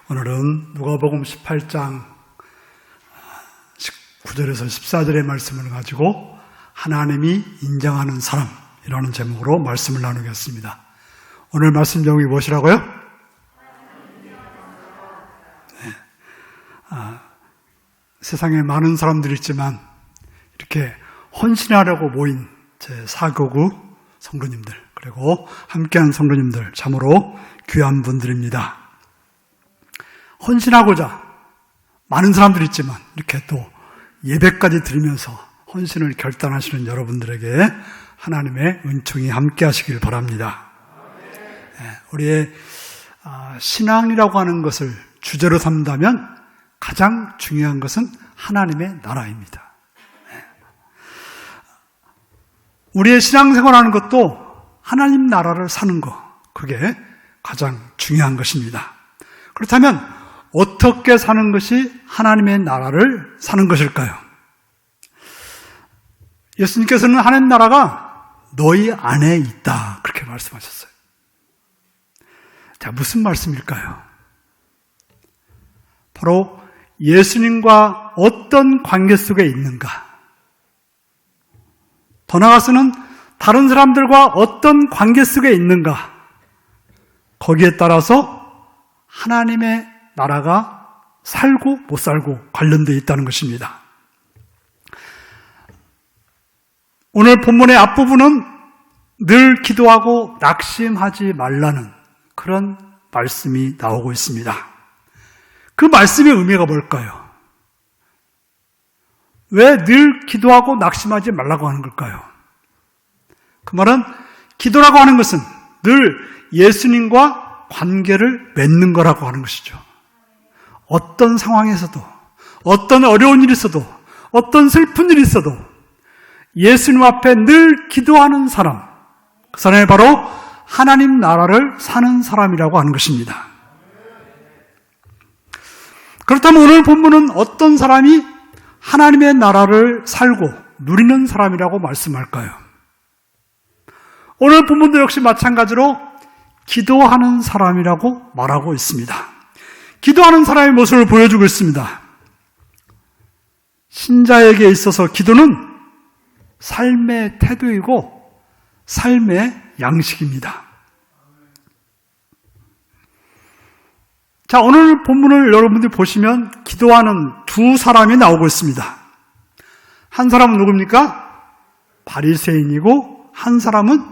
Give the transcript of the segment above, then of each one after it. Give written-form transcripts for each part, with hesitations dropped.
오늘은 누가복음 18장 19절에서 14절의 말씀을 가지고 하나님이 인정하는 사람이라는 제목으로 말씀을 나누겠습니다. 오늘 말씀 제목이 무엇이라고요? 세상에 많은 사람들이 있지만 이렇게 헌신하려고 모인 제 사교구 성도님들 그리고 함께한 성도님들 참으로 귀한 분들입니다. 헌신하고자 많은 사람들이 있지만 이렇게 또 예배까지 드리면서 헌신을 결단하시는 여러분들에게 하나님의 은총이 함께 하시길 바랍니다. 우리의 신앙이라고 하는 것을 주제로 삼다면 가장 중요한 것은 하나님의 나라입니다. 우리의 신앙생활하는 것도 하나님 나라를 사는 것, 그게 가장 중요한 것입니다. 그렇다면 어떻게 사는 것이 하나님의 나라를 사는 것일까요? 예수님께서는 하나님 나라가 너희 안에 있다 그렇게 말씀하셨어요. 자, 무슨 말씀일까요? 바로 예수님과 어떤 관계 속에 있는가? 더 나아가서는 다른 사람들과 어떤 관계 속에 있는가? 거기에 따라서 하나님의 나라가 살고 못 살고 관련되어 있다는 것입니다. 오늘 본문의 앞부분은 늘 기도하고 낙심하지 말라는 그런 말씀이 나오고 있습니다. 그 말씀의 의미가 뭘까요? 왜 늘 기도하고 낙심하지 말라고 하는 걸까요? 그 말은 기도라고 하는 것은 늘 예수님과 관계를 맺는 거라고 하는 것이죠. 어떤 상황에서도, 어떤 어려운 일이 있어도, 어떤 슬픈 일이 있어도 예수님 앞에 늘 기도하는 사람, 그 사람이 바로 하나님 나라를 사는 사람이라고 하는 것입니다. 그렇다면 오늘 본문은 어떤 사람이 하나님의 나라를 살고 누리는 사람이라고 말씀할까요? 오늘 본문도 역시 마찬가지로 기도하는 사람이라고 말하고 있습니다. 기도하는 사람의 모습을 보여주고 있습니다. 신자에게 있어서 기도는 삶의 태도이고 삶의 양식입니다. 자, 오늘 본문을 여러분들이 보시면 기도하는 두 사람이 나오고 있습니다. 한 사람은 누굽니까? 바리새인이고 한 사람은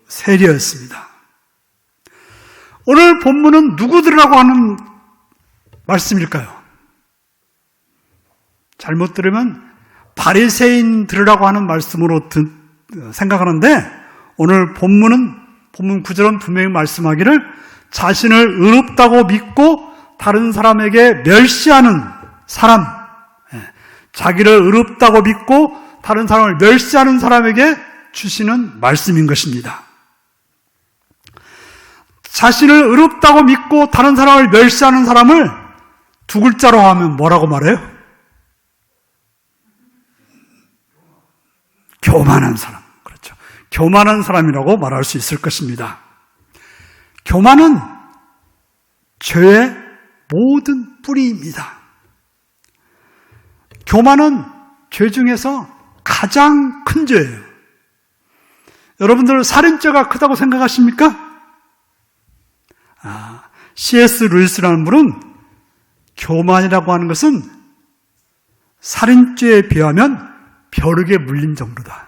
세리였습니다. 오늘 본문은 누구들이라고 하는 말씀일까요? 잘못 들으면 바리새인들이라고 하는 말씀으로 생각하는데 오늘 본문 9절은 분명히 말씀하기를 자신을 의롭다고 믿고 다른 사람에게 멸시하는 사람, 자기를 의롭다고 믿고 다른 사람을 멸시하는 사람에게 주시는 말씀인 것입니다. 자신을 의롭다고 믿고 다른 사람을 멸시하는 사람을 두 글자로 하면 뭐라고 말해요? 교만한 사람. 그렇죠. 교만한 사람이라고 말할 수 있을 것입니다. 교만은 죄의 모든 뿌리입니다. 교만은 죄 중에서 가장 큰 죄예요. 여러분들 살인죄가 크다고 생각하십니까? C.S. 루이스라는 분은 교만이라고 하는 것은 살인죄에 비하면 벼룩에 물린 정도다.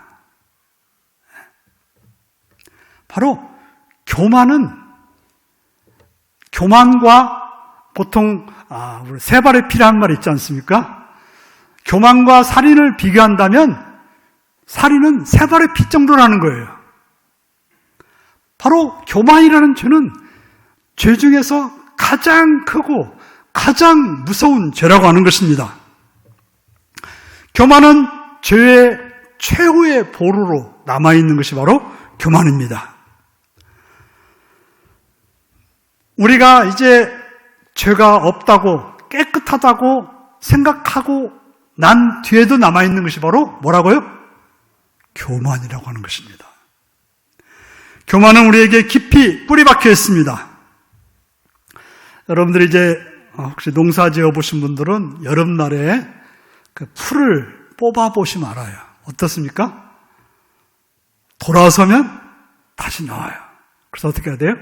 바로 교만과 보통 우리 세 발의 피라는 말 있지 않습니까? 교만과 살인을 비교한다면 살인은 세 발의 피 정도라는 거예요. 바로 교만이라는 죄는 죄 중에서 가장 크고 가장 무서운 죄라고 하는 것입니다. 교만은 죄의 최후의 보루로 남아있는 것이 바로 교만입니다. 우리가 이제 죄가 없다고 깨끗하다고 생각하고 난 뒤에도 남아있는 것이 바로 뭐라고요? 교만이라고 하는 것입니다. 교만은 우리에게 깊이 뿌리 박혀 있습니다. 여러분들이 이제 혹시 농사 지어 보신 분들은 여름날에 그 풀을 뽑아 보시면 알아요. 어떻습니까? 돌아서면 다시 나와요. 그래서 어떻게 해야 돼요?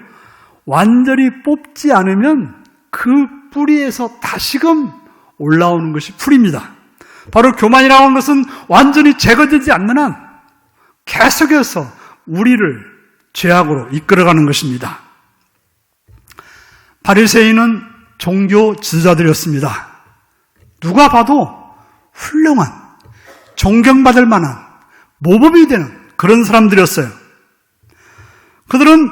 완전히 뽑지 않으면 그 뿌리에서 다시금 올라오는 것이 풀입니다. 바로 교만이라고 하는 것은 완전히 제거되지 않는 한 계속해서 우리를 죄악으로 이끌어가는 것입니다. 바리새인은 종교 지도자들이었습니다. 누가 봐도 훌륭한, 존경받을 만한 모범이 되는 그런 사람들이었어요. 그들은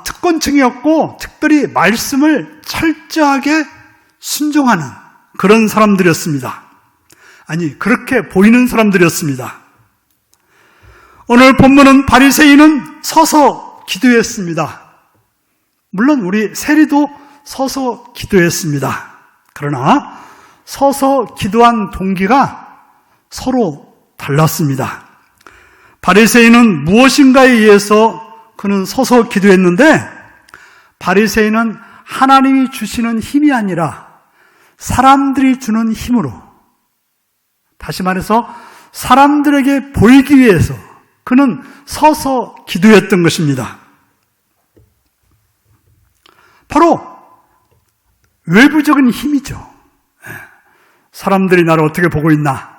특권층이었고 특별히 말씀을 철저하게 순종하는 그런 사람들이었습니다. 아니, 그렇게 보이는 사람들이었습니다. 오늘 본문은 바리새인은 서서 기도했습니다. 물론 우리 세리도 서서 기도했습니다. 그러나 서서 기도한 동기가 서로 달랐습니다. 바리새인은 무엇인가에 의해서 그는 서서 기도했는데, 바리새인은 하나님이 주시는 힘이 아니라 사람들이 주는 힘으로, 다시 말해서 사람들에게 보이기 위해서 그는 서서 기도했던 것입니다. 바로 외부적인 힘이죠. 사람들이 나를 어떻게 보고 있나,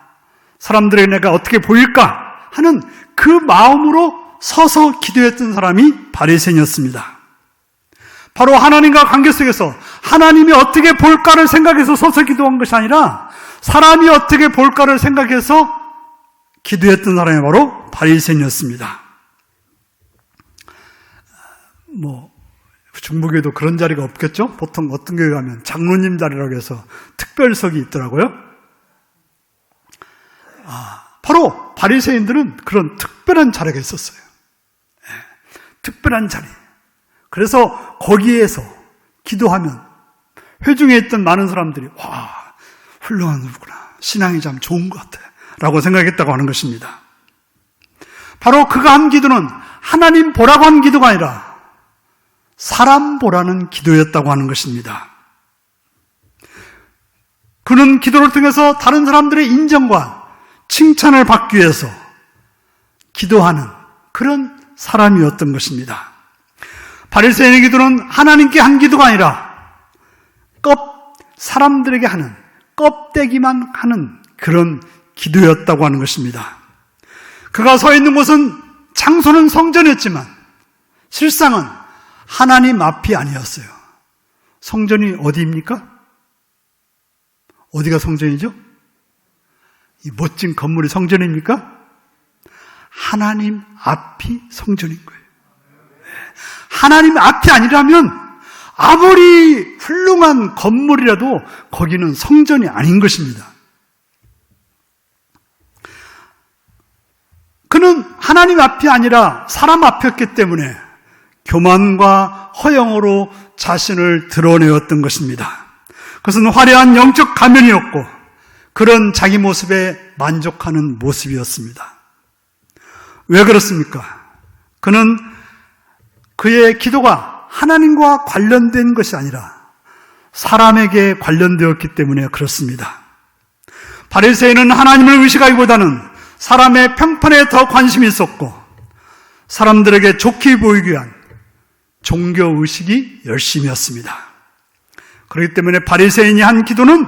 사람들에게 내가 어떻게 보일까 하는 그 마음으로 서서 기도했던 사람이 바리새인이었습니다. 바로 하나님과 관계 속에서 하나님이 어떻게 볼까를 생각해서 서서 기도한 것이 아니라 사람이 어떻게 볼까를 생각해서 기도했던 사람이 바로 바리새인이었습니다. 중부교회도 그런 자리가 없겠죠? 보통 어떤 교회 가면 장로님 자리라고 해서 특별석이 있더라고요. 바로 바리새인들은 그런 특별한 자리가 있었어요. 특별한 자리. 그래서 거기에서 기도하면 회중에 있던 많은 사람들이 와, 훌륭한 누구구나, 신앙이 참 좋은 것 같아 라고 생각했다고 하는 것입니다. 바로 그가 한 기도는 하나님 보라고 한 기도가 아니라 사람 보라는 기도였다고 하는 것입니다. 그는 기도를 통해서 다른 사람들의 인정과 칭찬을 받기 위해서 기도하는 그런 사람이었던 것입니다. 바리새인의 기도는 하나님께 한 기도가 아니라 사람들에게 하는, 껍데기만 하는 그런 기도였다고 하는 것입니다. 그가 서 있는 곳은 장소는 성전이었지만 실상은 하나님 앞이 아니었어요. 성전이 어디입니까? 어디가 성전이죠? 이 멋진 건물이 성전입니까? 하나님 앞이 성전인 거예요. 하나님 앞이 아니라면 아무리 훌륭한 건물이라도 거기는 성전이 아닌 것입니다. 그는 하나님 앞이 아니라 사람 앞이었기 때문에 교만과 허영으로 자신을 드러내었던 것입니다. 그것은 화려한 영적 가면이었고 그런 자기 모습에 만족하는 모습이었습니다. 왜 그렇습니까? 그는 그의 기도가 하나님과 관련된 것이 아니라 사람에게 관련되었기 때문에 그렇습니다. 바리새인은 하나님을 의식하기보다는 사람의 평판에 더 관심이 있었고 사람들에게 좋게 보이기 위한 종교의식이 열심이었습니다. 그렇기 때문에 바리새인이 한 기도는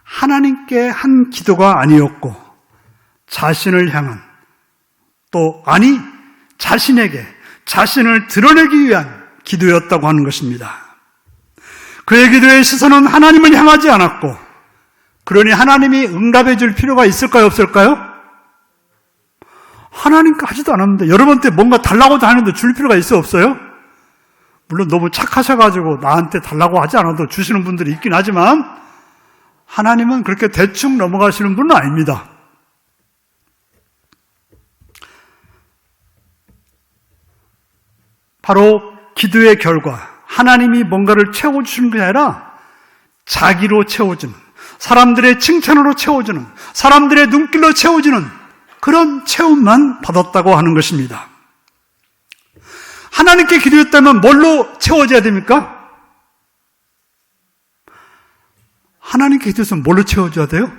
하나님께 한 기도가 아니었고 자신을 향한 자신에게 자신을 드러내기 위한 기도였다고 하는 것입니다. 그의 기도의 시선은 하나님을 향하지 않았고 그러니 하나님이 응답해 줄 필요가 있을까요? 없을까요? 하나님께 하지도 않았는데 여러분한테 뭔가 달라고도 하는데 줄 필요가 있어 없어요? 물론 너무 착하셔가지고 나한테 달라고 하지 않아도 주시는 분들이 있긴 하지만 하나님은 그렇게 대충 넘어가시는 분은 아닙니다. 바로 기도의 결과 하나님이 뭔가를 채워주시는 것이 아니라 자기로 채워주는, 사람들의 칭찬으로 채워주는, 사람들의 눈길로 채워주는 그런 채움만 받았다고 하는 것입니다. 하나님께 기도했다면 뭘로 채워져야 됩니까? 하나님께 기도했으면 뭘로 채워줘야 돼요?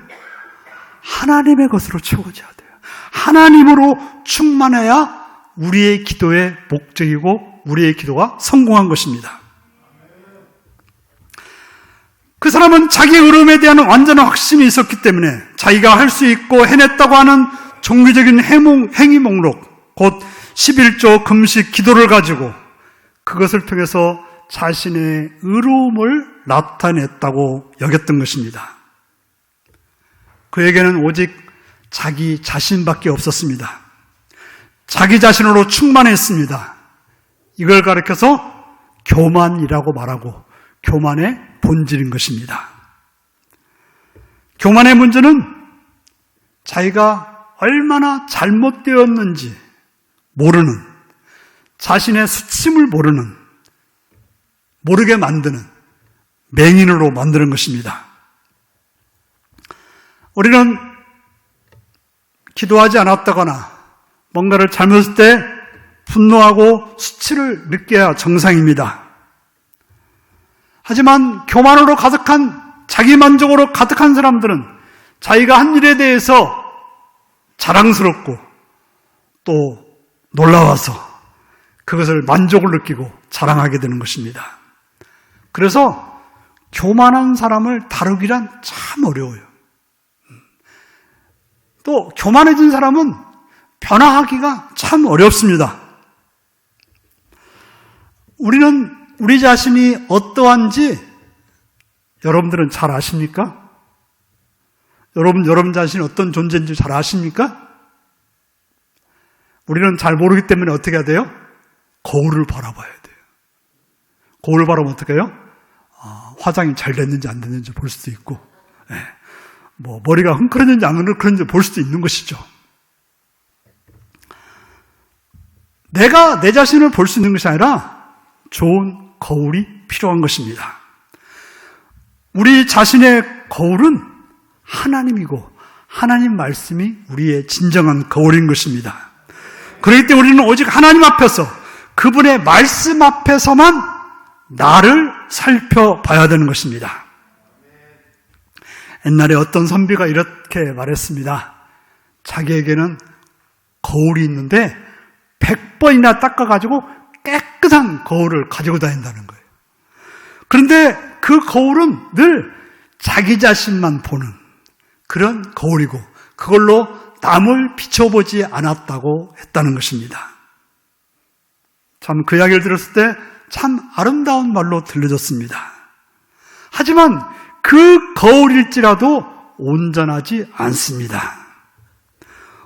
하나님의 것으로 채워줘야 돼요. 하나님으로 충만해야 우리의 기도의 목적이고 우리의 기도가 성공한 것입니다. 그 사람은 자기의 의로움에 대한 완전한 확신이 있었기 때문에 자기가 할 수 있고 해냈다고 하는 종교적인 행위 목록, 곧 11조 금식 기도를 가지고 그것을 통해서 자신의 의로움을 나타냈다고 여겼던 것입니다. 그에게는 오직 자기 자신밖에 없었습니다. 자기 자신으로 충만했습니다. 이걸 가리켜서 교만이라고 말하고 교만의 본질인 것입니다. 교만의 문제는 자기가 얼마나 잘못되었는지 모르는, 자신의 수침을 모르게 만드는 맹인으로 만드는 것입니다. 우리는 기도하지 않았다거나 뭔가를 잘못했을 때 분노하고 수치를 느껴야 정상입니다. 하지만 교만으로 가득한, 자기만족으로 가득한 사람들은 자기가 한 일에 대해서 자랑스럽고 또 놀라워서 그것을 만족을 느끼고 자랑하게 되는 것입니다. 그래서 교만한 사람을 다루기란 참 어려워요. 또 교만해진 사람은 변화하기가 참 어렵습니다. 우리는 우리 자신이 어떠한지 여러분들은 잘 아십니까? 여러분 자신이 어떤 존재인지 잘 아십니까? 우리는 잘 모르기 때문에 어떻게 해야 돼요? 거울을 바라봐야 돼요. 거울을 바라보면 어떻게 해요? 화장이 잘 됐는지 안 됐는지 볼 수도 있고, 머리가 흥크러졌는지 안 흥크러졌는지 볼 수도 있는 것이죠. 내가 내 자신을 볼 수 있는 것이 아니라 좋은 거울이 필요한 것입니다. 우리 자신의 거울은 하나님이고 하나님 말씀이 우리의 진정한 거울인 것입니다. 그렇기 때문에 우리는 오직 하나님 앞에서, 그분의 말씀 앞에서만 나를 살펴봐야 되는 것입니다. 옛날에 어떤 선비가 이렇게 말했습니다. 자기에게는 거울이 있는데 100번이나 닦아가지고 깨끗한 거울을 가지고 다닌다는 거예요. 그런데 그 거울은 늘 자기 자신만 보는 그런 거울이고 그걸로 남을 비춰보지 않았다고 했다는 것입니다. 참 그 이야기를 들었을 때 참 아름다운 말로 들려졌습니다. 하지만 그 거울일지라도 온전하지 않습니다.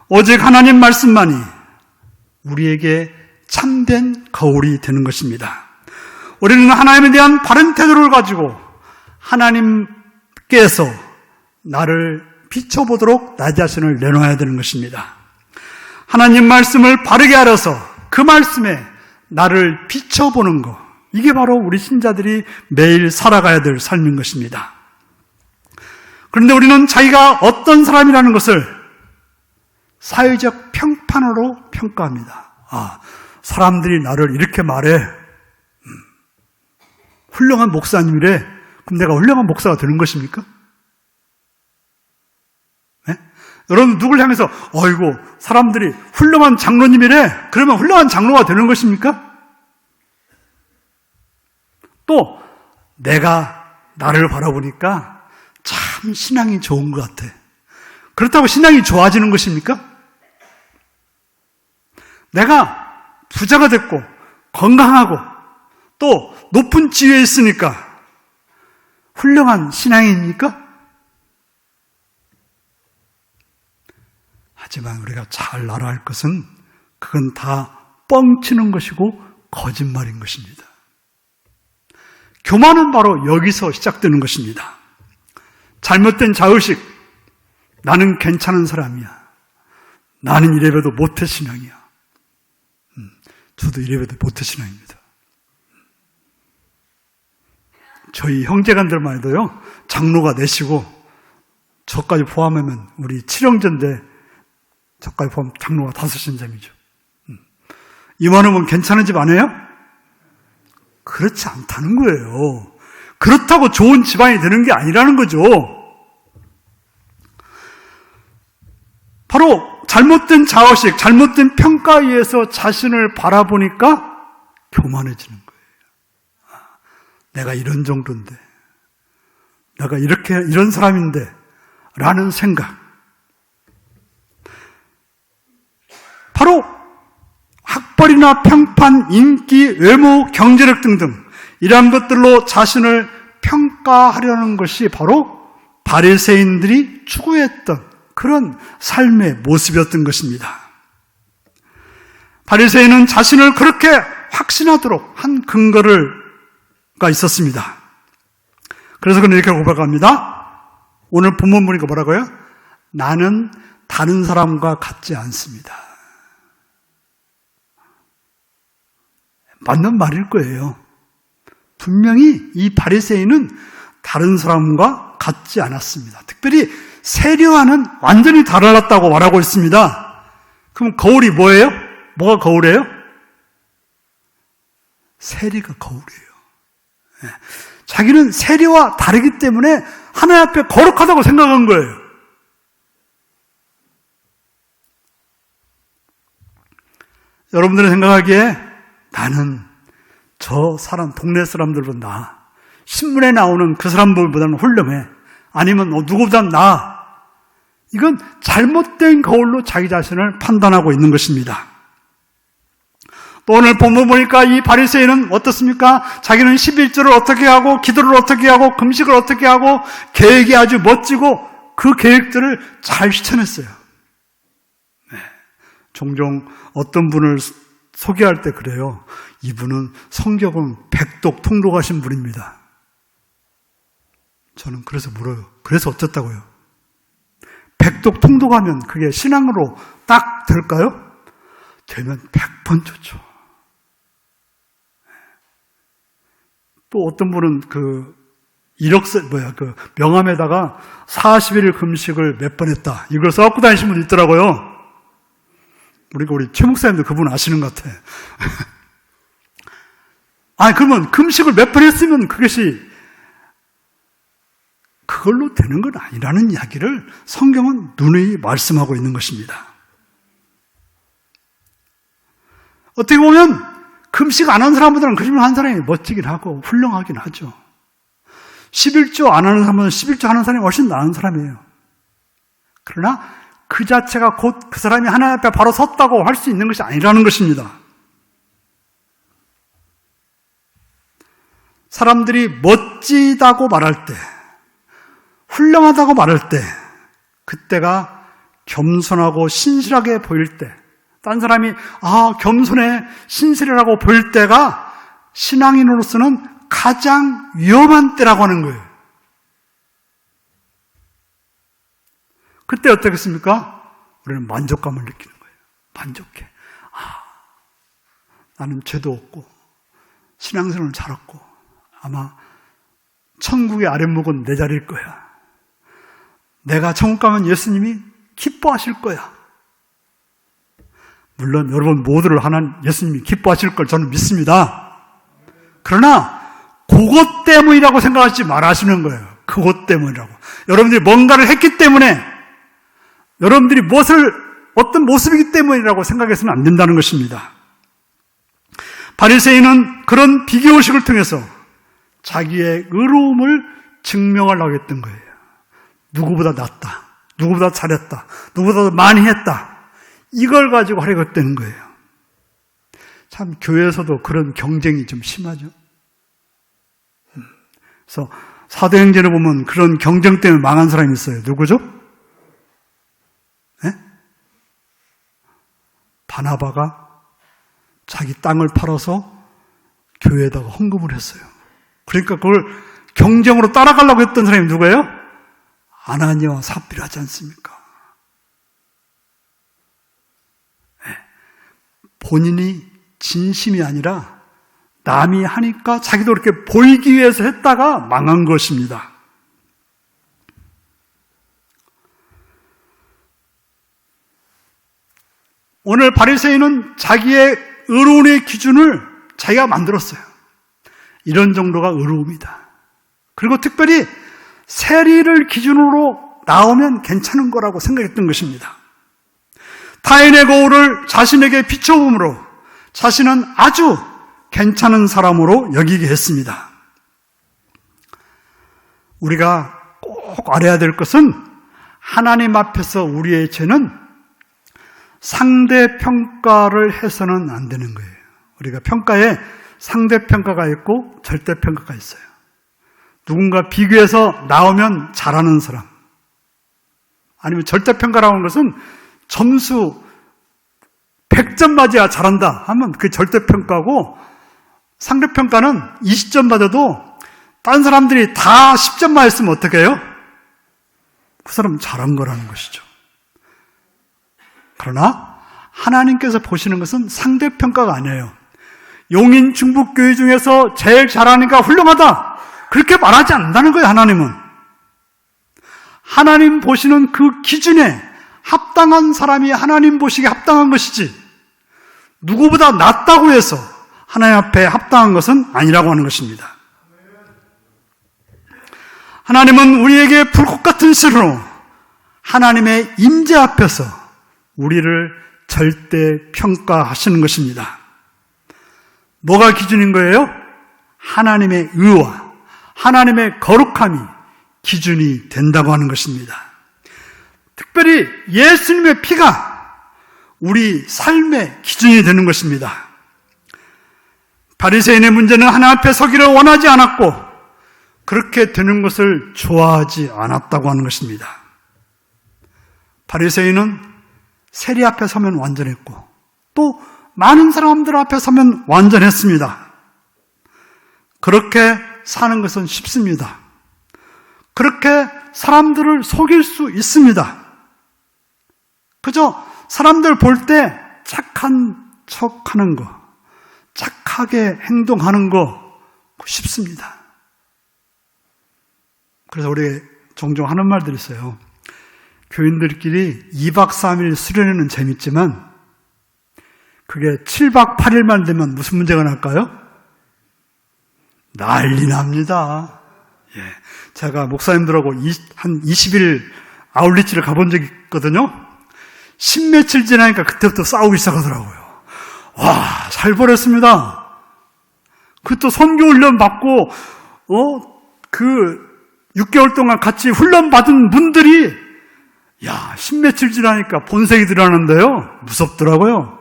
오직 하나님 말씀만이 우리에게 참된 거울이 되는 것입니다. 우리는 하나님에 대한 바른 태도를 가지고 하나님께서 나를 비춰보도록 나 자신을 내놓아야 되는 것입니다. 하나님 말씀을 바르게 알아서 그 말씀에 나를 비춰보는 것, 이게 바로 우리 신자들이 매일 살아가야 될 삶인 것입니다. 그런데 우리는 자기가 어떤 사람이라는 것을 사회적 평판으로 평가합니다. 사람들이 나를 이렇게 말해. 훌륭한 목사님이래. 그럼 내가 훌륭한 목사가 되는 것입니까? 네? 여러분 누굴 향해서 어이구 사람들이 훌륭한 장로님이래. 그러면 훌륭한 장로가 되는 것입니까? 또 내가 나를 바라보니까 참 신앙이 좋은 것 같아. 그렇다고 신앙이 좋아지는 것입니까? 내가 부자가 됐고 건강하고 또 높은 지위에 있으니까 훌륭한 신앙입니까? 하지만 우리가 잘 알아야 할 것은 그건 다 뻥치는 것이고 거짓말인 것입니다. 교만은 바로 여기서 시작되는 것입니다. 잘못된 자의식, 나는 괜찮은 사람이야. 나는 이래봬도 모태신앙이야. 저도 이래봬도 모태신앙입니다. 저희 형제간들만 해도요, 장로가 넷이고 저까지 포함하면 우리 7형제인데 저까지 포함하면 장로가 5신자이죠. 이만하면 괜찮은 집 아니에요? 그렇지 않다는 거예요. 그렇다고 좋은 집안이 되는 게 아니라는 거죠. 바로 잘못된 자의식, 잘못된 평가에 의해서 자신을 바라보니까 교만해지는 거예요. 내가 이런 정도인데, 내가 이런 사람인데 라는 생각. 바로 학벌이나 평판, 인기, 외모, 경제력 등등 이러한 것들로 자신을 평가하려는 것이 바로 바리새인들이 추구했던 그런 삶의 모습이었던 것입니다. 바리새인은 자신을 그렇게 확신하도록 한 근거가 있었습니다. 그래서 그는 이렇게 고백합니다. 오늘 본문 보니까 뭐라고요? 나는 다른 사람과 같지 않습니다. 맞는 말일 거예요. 분명히 이 바리새인은 다른 사람과 같지 않았습니다. 특별히 세례와는 완전히 달랐다고 말하고 있습니다. 그럼 거울이 뭐예요? 뭐가 거울이에요? 세례가 거울이에요. 자기는 세례와 다르기 때문에 하나님 앞에 거룩하다고 생각한 거예요. 여러분들이 생각하기에 나는 저 사람, 동네 사람들보다 신문에 나오는 그 사람들보다는 훌륭해. 아니면 누구보다 나아. 이건 잘못된 거울로 자기 자신을 판단하고 있는 것입니다. 또 오늘 본문 보니까 이 바리새인은 어떻습니까? 자기는 11조를 어떻게 하고 기도를 어떻게 하고 금식을 어떻게 하고 계획이 아주 멋지고 그 계획들을 잘 실천했어요. 네. 종종 어떤 분을 소개할 때 그래요. 이분은 성경은 백독 통독하신 분입니다. 저는 그래서 물어요. 그래서 어쨌다고요? 백독 통독하면 그게 신앙으로 딱 될까요? 되면 100번 좋죠. 또 어떤 분은 명함에다가 40일 금식을 몇 번 했다. 이걸 써갖고 다니시는 분 있더라고요. 우리 최 목사님도 그분 아시는 것 같아. 그러면 금식을 몇 번 했으면 그걸로 되는 건 아니라는 이야기를 성경은 누누이 말씀하고 있는 것입니다. 어떻게 보면 금식 안 한 사람보다는 금식 한 사람이 멋지긴 하고 훌륭하긴 하죠. 11조 안 하는 사람은 11조 하는 사람이 훨씬 나은 사람이에요. 그러나 그 자체가 곧 그 사람이 하나님 앞에 바로 섰다고 할 수 있는 것이 아니라는 것입니다. 사람들이 멋지다고 말할 때, 훌륭하다고 말할 때, 그때가 겸손하고 신실하게 보일 때, 딴 사람이 겸손해, 신실하라고 보일 때가 신앙인으로서는 가장 위험한 때라고 하는 거예요. 그때 어떻겠습니까? 우리는 만족감을 느끼는 거예요. 만족해. 나는 죄도 없고 신앙생활을 잘했고 아마 천국의 아랫목은 내 자리일 거야. 내가 천국 가면 예수님이 기뻐하실 거야. 물론 여러분 모두를 하나님 예수님이 기뻐하실 걸 저는 믿습니다. 그러나 그것 때문이라고 생각하지 말아주는 거예요. 그것 때문이라고. 여러분들이 뭔가를 했기 때문에, 여러분들이 어떤 모습이기 때문이라고 생각해서는 안 된다는 것입니다. 바리새인은 그런 비교의식을 통해서 자기의 의로움을 증명하려고 했던 거예요. 누구보다 낫다. 누구보다 잘했다. 누구보다 많이 했다. 이걸 가지고 하려고 했다는 거예요. 참 교회에서도 그런 경쟁이 좀 심하죠. 그래서 사도행전에 보면 그런 경쟁 때문에 망한 사람이 있어요. 누구죠? 네? 바나바가 자기 땅을 팔아서 교회에다가 헌금을 했어요. 그러니까 그걸 경쟁으로 따라가려고 했던 사람이 누구예요? 아나니아와 삽비라지 않습니까? 네. 본인이 진심이 아니라 남이 하니까 자기도 그렇게 보이기 위해서 했다가 망한 것입니다. 오늘 바리새인은 자기의 의로움의 기준을 자기가 만들었어요. 이런 정도가 의로움이다. 그리고 특별히 세리를 기준으로 나오면 괜찮은 거라고 생각했던 것입니다. 타인의 거울을 자신에게 비춰봄으로 자신은 아주 괜찮은 사람으로 여기게 했습니다. 우리가 꼭 알아야 될 것은 하나님 앞에서 우리의 죄는 상대평가를 해서는 안 되는 거예요. 우리가 평가에 상대평가가 있고 절대평가가 있어요. 누군가 비교해서 나오면 잘하는 사람, 아니면 절대평가라고 하는 것은 점수 100점 맞아야 잘한다 하면 그게 절대평가고, 상대평가는 20점 받아도 딴 사람들이 다 10점 맞았으면 어떻게 해요? 그 사람 잘한 거라는 것이죠. 그러나 하나님께서 보시는 것은 상대평가가 아니에요. 용인 중북교회 중에서 제일 잘하니까 훌륭하다, 그렇게 말하지 않는다는 거예요. 하나님은 하나님 보시는 그 기준에 합당한 사람이 하나님 보시기에 합당한 것이지, 누구보다 낫다고 해서 하나님 앞에 합당한 것은 아니라고 하는 것입니다. 하나님은 우리에게 불꽃 같은 신으로 하나님의 임재 앞에서 우리를 절대 평가하시는 것입니다. 뭐가 기준인 거예요? 하나님의 의와 하나님의 거룩함이 기준이 된다고 하는 것입니다. 특별히 예수님의 피가 우리 삶의 기준이 되는 것입니다. 바리새인의 문제는 하나님 앞에 서기를 원하지 않았고 그렇게 되는 것을 좋아하지 않았다고 하는 것입니다. 바리새인은 세리 앞에 서면 완전했고 또 많은 사람들 앞에 서면 완전했습니다. 그렇게 사는 것은 쉽습니다. 그렇게 사람들을 속일 수 있습니다. 그저 사람들 볼 때 착한 척하는 거, 착하게 행동하는 거 쉽습니다. 그래서 우리 종종 하는 말들이 있어요. 교인들끼리 2박 3일 수련회는 재밌지만 그게 7박 8일만 되면 무슨 문제가 날까요? 난리 납니다. 예. 제가 목사님들하고 한 20일 아울리치를 가본 적이 있거든요. 10며칠 지나니까 그때부터 싸우기 시작하더라고요. 와, 잘 버렸습니다. 그 또 선교 훈련 받고, 6개월 동안 같이 훈련 받은 분들이, 10며칠 지나니까 본색이 드러나는데요. 무섭더라고요.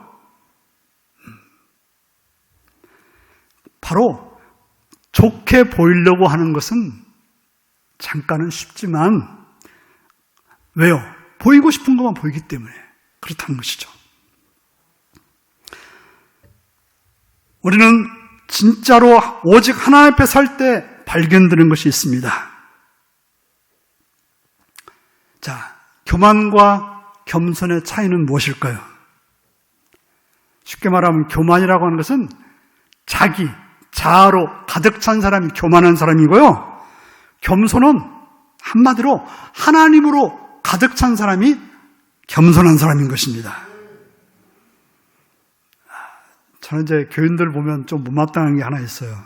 바로 좋게 보이려고 하는 것은 잠깐은 쉽지만, 왜요? 보이고 싶은 것만 보이기 때문에 그렇다는 것이죠. 우리는 진짜로 오직 하나님 앞에 설 때 발견되는 것이 있습니다. 자, 교만과 겸손의 차이는 무엇일까요? 쉽게 말하면 교만이라고 하는 것은 자기, 자아로 가득 찬 사람이 교만한 사람이고요. 겸손은 한마디로 하나님으로 가득 찬 사람이 겸손한 사람인 것입니다. 저는 이제 교인들 보면 좀 못마땅한 게 하나 있어요.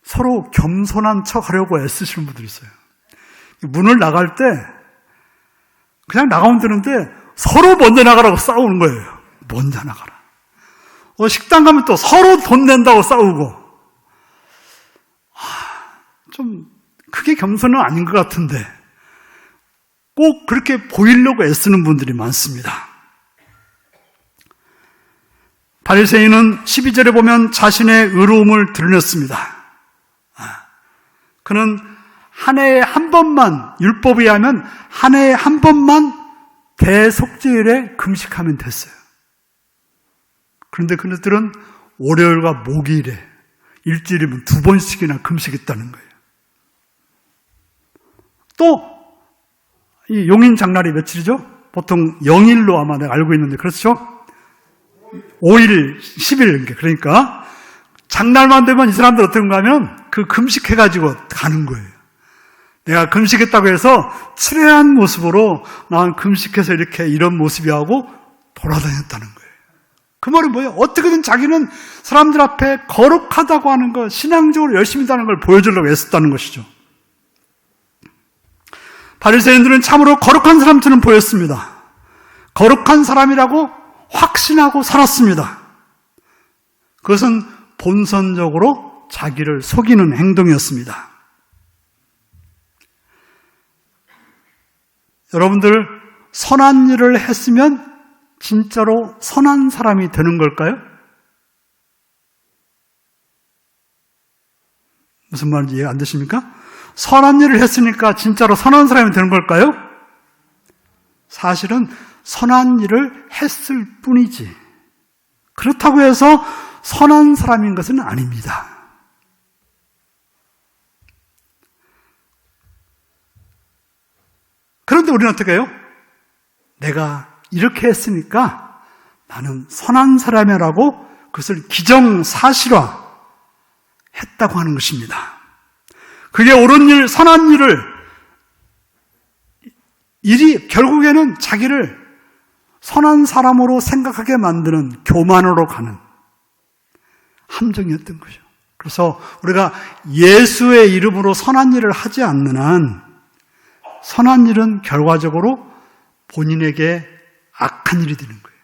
서로 겸손한 척 하려고 애쓰시는 분들이 있어요. 문을 나갈 때 그냥 나가면 되는데 서로 먼저 나가라고 싸우는 거예요. 먼저 나가라. 식당 가면 또 서로 돈 낸다고 싸우고. 좀 그게 겸손은 아닌 것 같은데 꼭 그렇게 보이려고 애쓰는 분들이 많습니다. 바리새인은 12절에 보면 자신의 의로움을 드러냈습니다. 그는 한 해에 한 번만, 율법에 의하면 한 해에 한 번만 대속죄일에 금식하면 됐어요. 그런데 그들은 월요일과 목요일에 일주일이면 2번씩이나 금식했다는 거예요. 또 이 용인 장날이 며칠이죠? 보통 0일로 아마 내가 알고 있는데 그렇죠? 5일, 10일, 그러니까 장날만 되면 이 사람들 어떤가 하면 그 금식해가지고 가는 거예요. 내가 금식했다고 해서 추레한 모습으로 난 금식해서 이렇게 이런 모습이 하고 돌아다녔다는 거예요. 그 말은 뭐예요? 어떻게든 자기는 사람들 앞에 거룩하다고 하는 것, 신앙적으로 열심히 하는 걸 보여주려고 애썼다는 것이죠. 바리새인들은 참으로 거룩한 사람처럼 보였습니다. 거룩한 사람이라고 확신하고 살았습니다. 그것은 본선적으로 자기를 속이는 행동이었습니다. 여러분들, 선한 일을 했으면 진짜로 선한 사람이 되는 걸까요? 무슨 말인지 이해 안 되십니까? 선한 일을 했으니까 진짜로 선한 사람이 되는 걸까요? 사실은 선한 일을 했을 뿐이지, 그렇다고 해서 선한 사람인 것은 아닙니다. 그런데 우리는 어떻게 해요? 내가 이렇게 했으니까 나는 선한 사람이라고 그것을 기정사실화 했다고 하는 것입니다. 그게 옳은 일, 선한 일이 결국에는 자기를 선한 사람으로 생각하게 만드는 교만으로 가는 함정이었던 거죠. 그래서 우리가 예수의 이름으로 선한 일을 하지 않는 한 선한 일은 결과적으로 본인에게 악한 일이 되는 거예요.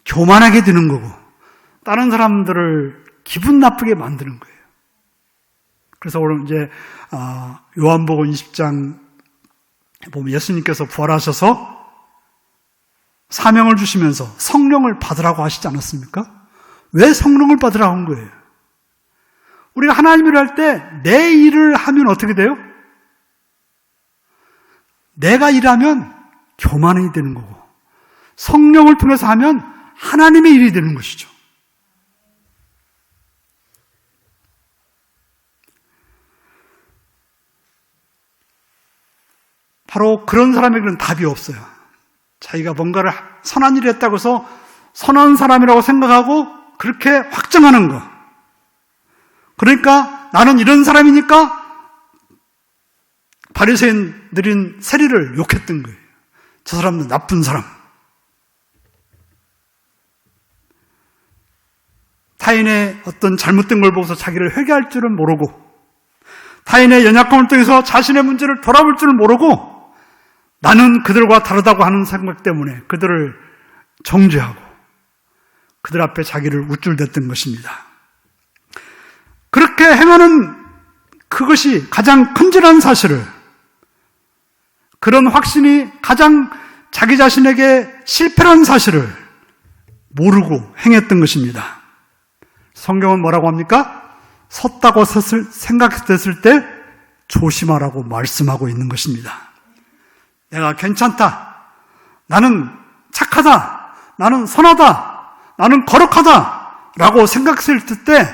교만하게 되는 거고 다른 사람들을 기분 나쁘게 만드는 거예요. 그래서 오늘 이제 요한복음 20장 보면 예수님께서 부활하셔서 사명을 주시면서 성령을 받으라고 하시지 않았습니까? 왜 성령을 받으라고 한 거예요? 우리가 하나님 일을 할 때 내 일을 하면 어떻게 돼요? 내가 일하면 교만이 되는 거고 성령을 통해서 하면 하나님의 일이 되는 것이죠. 바로 그런 사람에게는 답이 없어요. 자기가 뭔가를 선한 일을 했다고 해서 선한 사람이라고 생각하고 그렇게 확정하는 거. 그러니까 나는 이런 사람이니까 바리새인들인 세리를 욕했던 거예요. 저 사람은 나쁜 사람. 타인의 어떤 잘못된 걸 보고서 자기를 회개할 줄은 모르고 타인의 연약함을 통해서 자신의 문제를 돌아볼 줄은 모르고 나는 그들과 다르다고 하는 생각 때문에 그들을 정죄하고 그들 앞에 자기를 우쭐댔던 것입니다. 그렇게 행하는 그것이 가장 큰절한 사실을, 그런 확신이 가장 자기 자신에게 실패한 사실을 모르고 행했던 것입니다. 성경은 뭐라고 합니까? 섰다고 생각했을 때 조심하라고 말씀하고 있는 것입니다. 내가 괜찮다, 나는 착하다, 나는 선하다, 나는 거룩하다 라고 생각했을 때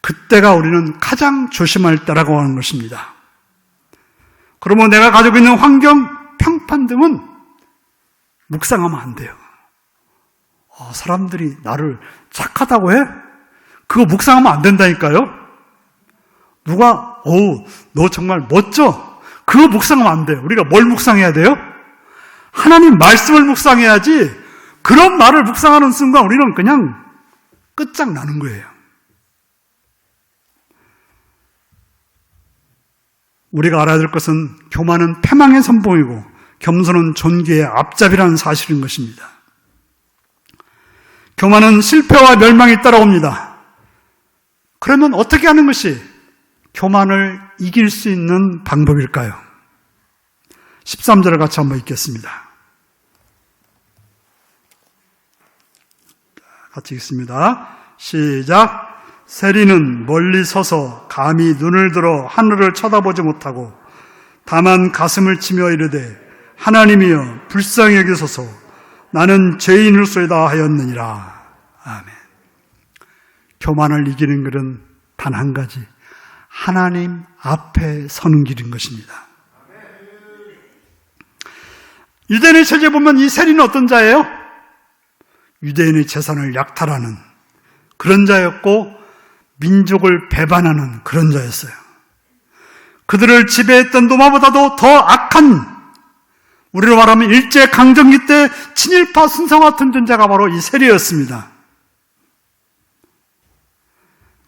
그때가 우리는 가장 조심할 때라고 하는 것입니다. 그러면 내가 가지고 있는 환경, 평판 등은 묵상하면 안 돼요. 사람들이 나를 착하다고 해? 그거 묵상하면 안 된다니까요. 누가 너 정말 멋져, 그거 묵상하면 안 돼요. 우리가 뭘 묵상해야 돼요? 하나님 말씀을 묵상해야지. 그런 말을 묵상하는 순간 우리는 그냥 끝장나는 거예요. 우리가 알아야 될 것은 교만은 패망의 선봉이고 겸손은 존귀의 앞잡이라는 사실인 것입니다. 교만은 실패와 멸망이 따라옵니다. 그러면 어떻게 하는 것이 교만을 이길 수 있는 방법일까요? 13절을 같이 한번 읽겠습니다. 같이 읽습니다. 시작. 세리는 멀리 서서 감히 눈을 들어 하늘을 쳐다보지 못하고 다만 가슴을 치며 이르되 하나님이여 불쌍히 여기소서 나는 죄인일소이다 하였느니라. 아멘. 교만을 이기는 길은 단 한 가지, 하나님 앞에 서는 길인 것입니다. 유대인의 체제에 보면 이 세리는 어떤 자예요? 유대인의 재산을 약탈하는 그런 자였고 민족을 배반하는 그런 자였어요. 그들을 지배했던 로마보다도 더 악한, 우리로 말하면 일제강점기 때 친일파 순사와 같은 존재가 바로 이 세리였습니다.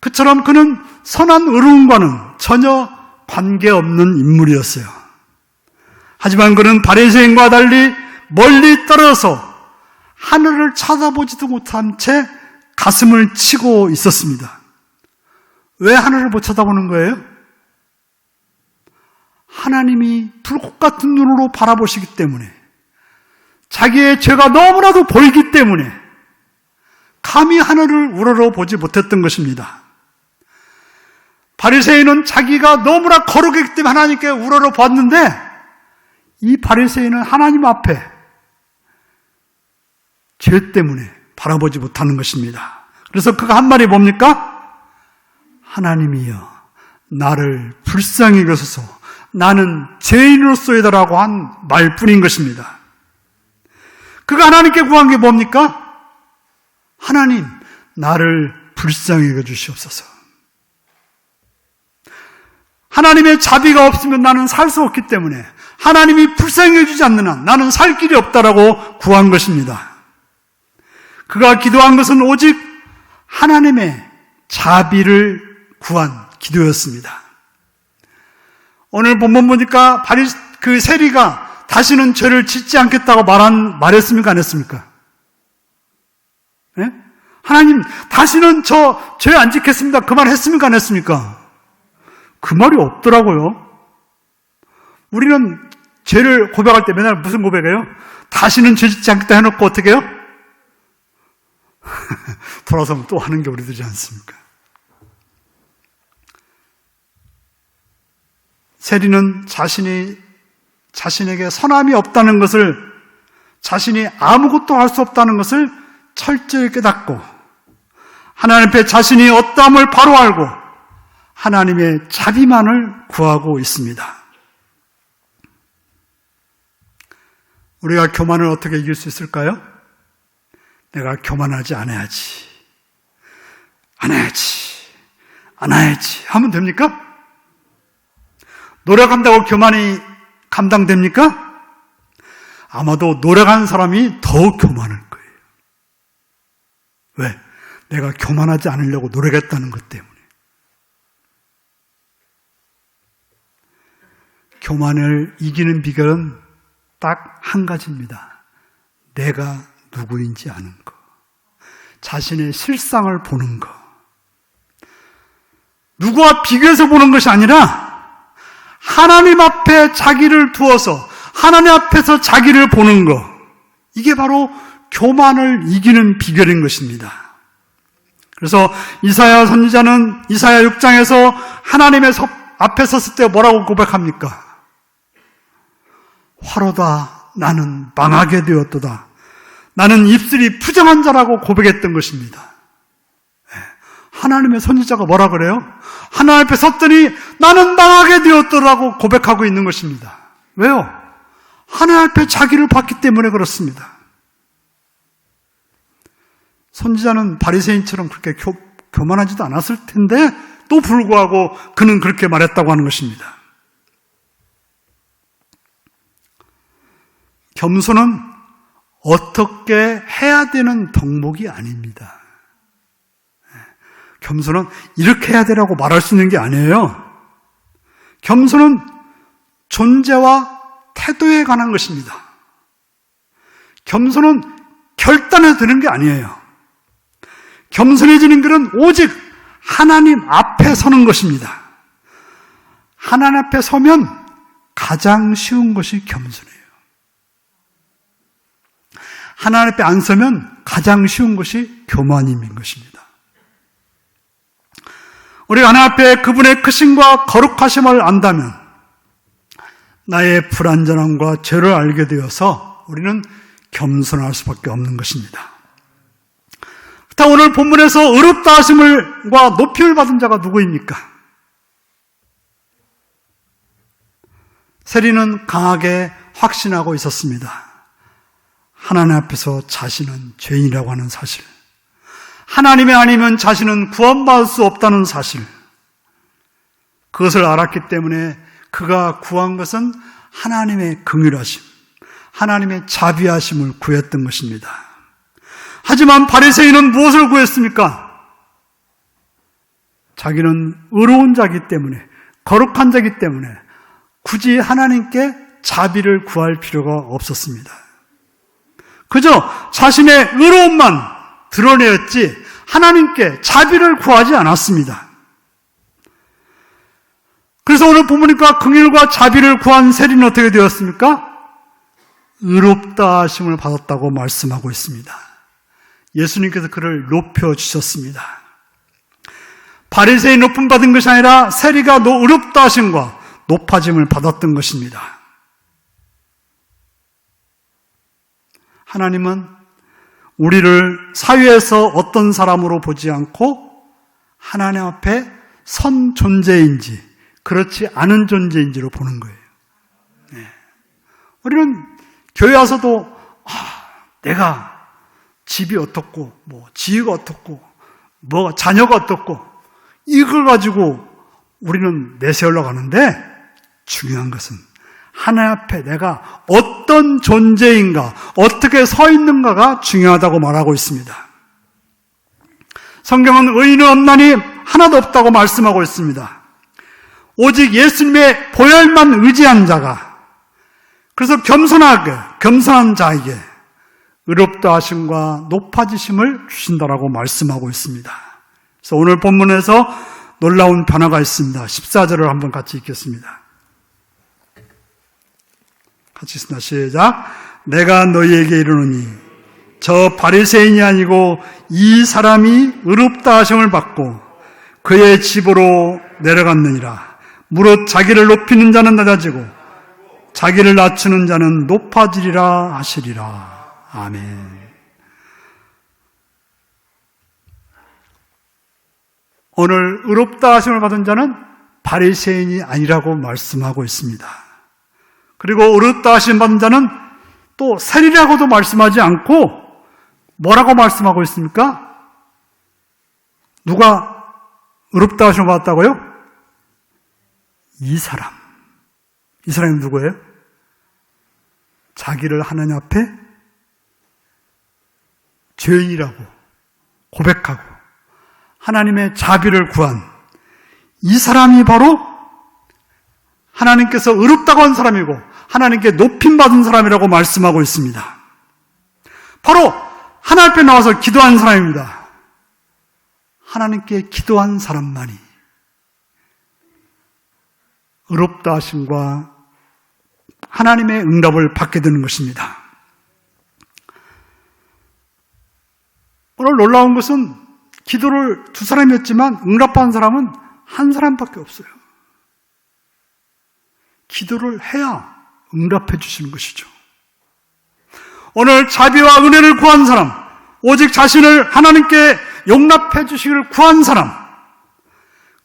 그처럼 그는 선한 의로움과는 전혀 관계없는 인물이었어요. 하지만 그는 바리새인과 달리 멀리 떨어져서 하늘을 쳐다보지도 못한 채 가슴을 치고 있었습니다. 왜 하늘을 못 쳐다보는 거예요? 하나님이 불꽃 같은 눈으로 바라보시기 때문에, 자기의 죄가 너무나도 보이기 때문에 감히 하늘을 우러러 보지 못했던 것입니다. 바리새인은 자기가 너무나 거룩했기 때문에 하나님께 우러러 봤는데, 이 바리새인은 하나님 앞에 죄 때문에 바라보지 못하는 것입니다. 그래서 그가 한 말이 뭡니까? 하나님이여, 나를 불쌍히 여기소서, 나는 죄인으로서이다라고 한 말뿐인 것입니다. 그가 하나님께 구한 게 뭡니까? 하나님, 나를 불쌍히 여겨주시옵소서. 하나님의 자비가 없으면 나는 살 수 없기 때문에 하나님이 불쌍히 여겨주지 않는 한 나는 살 길이 없다라고 구한 것입니다. 그가 기도한 것은 오직 하나님의 자비를 구한 기도였습니다. 오늘 본문 보니까 그 세리가 다시는 죄를 짓지 않겠다고 말했습니까? 안 했습니까? 네? 하나님, 다시는 저 죄 안 짓겠습니다. 그 말 했습니까? 안 했습니까? 그 말이 없더라고요. 우리는 죄를 고백할 때 맨날 무슨 고백해요? 다시는 죄 짓지 않겠다 해놓고 어떻게 해요? 돌아서면 또 하는 게 우리들이지 않습니까? 세리는 자신에게 선함이 없다는 것을, 자신이 아무것도 할 수 없다는 것을 철저히 깨닫고 하나님 앞에 자신이 어떠함을 바로 알고 하나님의 자비만을 구하고 있습니다. 우리가 교만을 어떻게 이길 수 있을까요? 내가 교만하지 않아야지 하면 됩니까? 노력한다고 교만이 감당됩니까? 아마도 노력한 사람이 더 교만할 거예요. 왜? 내가 교만하지 않으려고 노력했다는 것 때문에. 교만을 이기는 비결은 딱 한 가지입니다. 내가 누구인지 아는 거. 자신의 실상을 보는 거. 누구와 비교해서 보는 것이 아니라 하나님 앞에 자기를 두어서 하나님 앞에서 자기를 보는 거. 이게 바로 교만을 이기는 비결인 것입니다. 그래서 이사야 선지자는 이사야 6장에서 하나님의 앞에 섰을 때 뭐라고 고백합니까? 화로다, 나는 망하게 되었도다. 나는 입술이 부정한 자라고 고백했던 것입니다. 하나님의 선지자가 뭐라 그래요? 하나님 앞에 섰더니 나는 망하게 되었더라고 고백하고 있는 것입니다. 왜요? 하나님 앞에 자기를 봤기 때문에 그렇습니다. 선지자는 바리새인처럼 그렇게 교만하지도 않았을 텐데 또 불구하고 그는 그렇게 말했다고 하는 것입니다. 겸손은 어떻게 해야 되는 덕목이 아닙니다. 겸손은 이렇게 해야 되라고 말할 수 있는 게 아니에요. 겸손은 존재와 태도에 관한 것입니다. 겸손은 결단해서 되는 게 아니에요. 겸손해지는 것은 오직 하나님 앞에 서는 것입니다. 하나님 앞에 서면 가장 쉬운 것이 겸손해요. 하나님 앞에 안 서면 가장 쉬운 것이 교만임인 것입니다. 우리가 하나님 앞에 그분의 크심과 거룩하심을 안다면 나의 불완전함과 죄를 알게 되어서 우리는 겸손할 수밖에 없는 것입니다. 오늘 본문에서 의롭다 하심과 높임을 받은 자가 누구입니까? 세리는 강하게 확신하고 있었습니다. 하나님 앞에서 자신은 죄인이라고 하는 사실, 하나님이 아니면 자신은 구원받을 수 없다는 사실, 그것을 알았기 때문에 그가 구한 것은 하나님의 긍휼하심, 하나님의 자비하심을 구했던 것입니다. 하지만 바리새인은 무엇을 구했습니까? 자기는 의로운 자이기 때문에, 거룩한 자이기 때문에 굳이 하나님께 자비를 구할 필요가 없었습니다. 그저 자신의 의로움만 드러내었지 하나님께 자비를 구하지 않았습니다. 그래서 오늘 본문이니까 긍휼과 자비를 구한 세리는 어떻게 되었습니까? 의롭다 하심을 받았다고 말씀하고 있습니다. 예수님께서 그를 높여주셨습니다. 바리새인 높임 받은 것이 아니라 세리가 의롭다 하심과 높아짐을 받았던 것입니다. 하나님은 우리를 사회에서 어떤 사람으로 보지 않고 하나님 앞에 선 존재인지 그렇지 않은 존재인지로 보는 거예요. 네. 우리는 교회 와서도 내가 집이 어떻고 지위가 어떻고 자녀가 어떻고 이걸 가지고 우리는 내세우려고 하는데 중요한 것은 하나님 앞에 내가 어떤 존재인가 어떻게 서 있는가가 중요하다고 말하고 있습니다. 성경은 의인은 없나니 하나도 없다고 말씀하고 있습니다. 오직 예수님의 보혈만 의지한 자가 그래서 겸손한 자에게 의롭다 하심과 높아지심을 주신다라고 말씀하고 있습니다. 그래서 오늘 본문에서 놀라운 변화가 있습니다. 14절을 한번 같이 읽겠습니다. 같이 읽습니다. 시작. 내가 너희에게 이르노니 저 바리새인이 아니고 이 사람이 의롭다 하심을 받고 그의 집으로 내려갔느니라. 무릇 자기를 높이는 자는 낮아지고 자기를 낮추는 자는 높아지리라 하시리라. 아멘. 오늘 의롭다 하심을 받은 자는 바리새인이 아니라고 말씀하고 있습니다. 그리고 의롭다 하심 받은 자는 또 세리라고도 말씀하지 않고 뭐라고 말씀하고 있습니까? 누가 의롭다 하심을 받았다고요? 이 사람이 누구예요? 자기를 하나님 앞에 죄인이라고 고백하고 하나님의 자비를 구한 이 사람이 바로 하나님께서 의롭다고 한 사람이고 하나님께 높임받은 사람이라고 말씀하고 있습니다. 바로 하나님 앞에 나와서 기도한 사람입니다. 하나님께 기도한 사람만이 의롭다 하심과 하나님의 응답을 받게 되는 것입니다. 오늘 놀라운 것은 기도를 두 사람이었지만 응답받은 사람은 한 사람밖에 없어요. 기도를 해야 응답해 주시는 것이죠. 오늘 자비와 은혜를 구한 사람, 오직 자신을 하나님께 용납해 주시기를 구한 사람,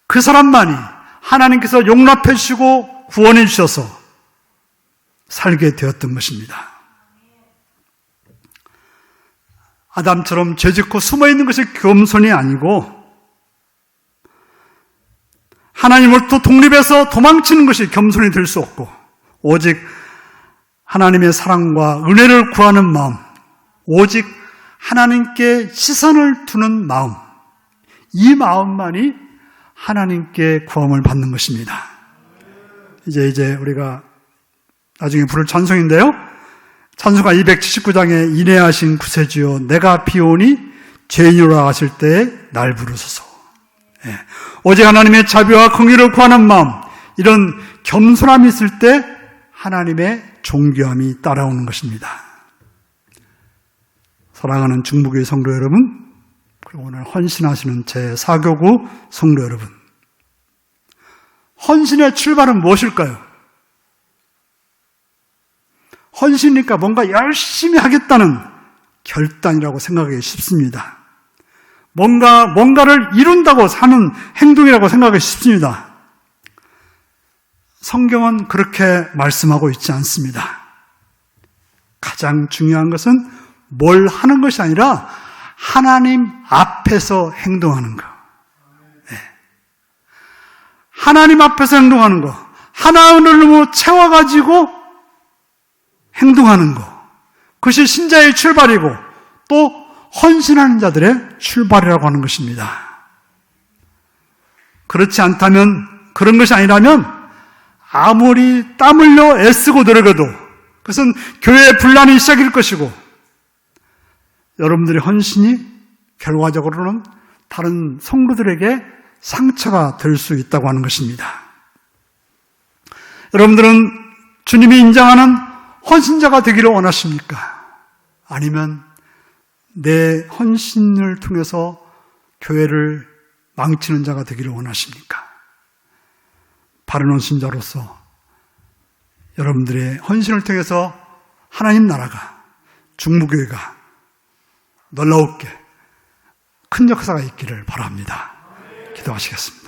그 사람만이 하나님께서 용납해 주시고 구원해 주셔서 살게 되었던 것입니다. 아담처럼 죄짓고 숨어있는 것이 겸손이 아니고 하나님으로부터 독립해서 도망치는 것이 겸손이 될 수 없고 오직 하나님의 사랑과 은혜를 구하는 마음, 오직 하나님께 시선을 두는 마음, 이 마음만이 하나님께 구함을 받는 것입니다. 이제 우리가 나중에 부를 찬송인데요. 찬송가 279장에 인애하신 구세주여 내가 비오니 죄인이라 하실 때에 날 부르소서. 오직 하나님의 자비와 긍휼을 구하는 마음, 이런 겸손함이 있을 때 하나님의 존귀함이 따라오는 것입니다. 사랑하는 중부교회 성도 여러분, 그리고 오늘 헌신하시는 제4교구 성도 여러분, 헌신의 출발은 무엇일까요? 헌신이니까 뭔가 열심히 하겠다는 결단이라고 생각하기 쉽습니다. 뭔가를 이룬다고 사는 행동이라고 생각하기 쉽습니다. 성경은 그렇게 말씀하고 있지 않습니다. 가장 중요한 것은 뭘 하는 것이 아니라 하나님 앞에서 행동하는 것. 네. 하나님 앞에서 행동하는 것. 하나님으로 채워가지고 행동하는 것. 그것이 신자의 출발이고 또 헌신하는 자들의 출발이라고 하는 것입니다. 그렇지 않다면, 그런 것이 아니라면 아무리 땀 흘려 애쓰고 노력해도 그것은 교회의 분란이 시작일 것이고 여러분들의 헌신이 결과적으로는 다른 성도들에게 상처가 될 수 있다고 하는 것입니다. 여러분들은 주님이 인정하는 헌신자가 되기를 원하십니까? 아니면 내 헌신을 통해서 교회를 망치는 자가 되기를 원하십니까? 바른 헌신자로서 여러분들의 헌신을 통해서 하나님 나라가, 중무교회가 놀라웠게 큰 역사가 있기를 바랍니다. 기도하시겠습니다.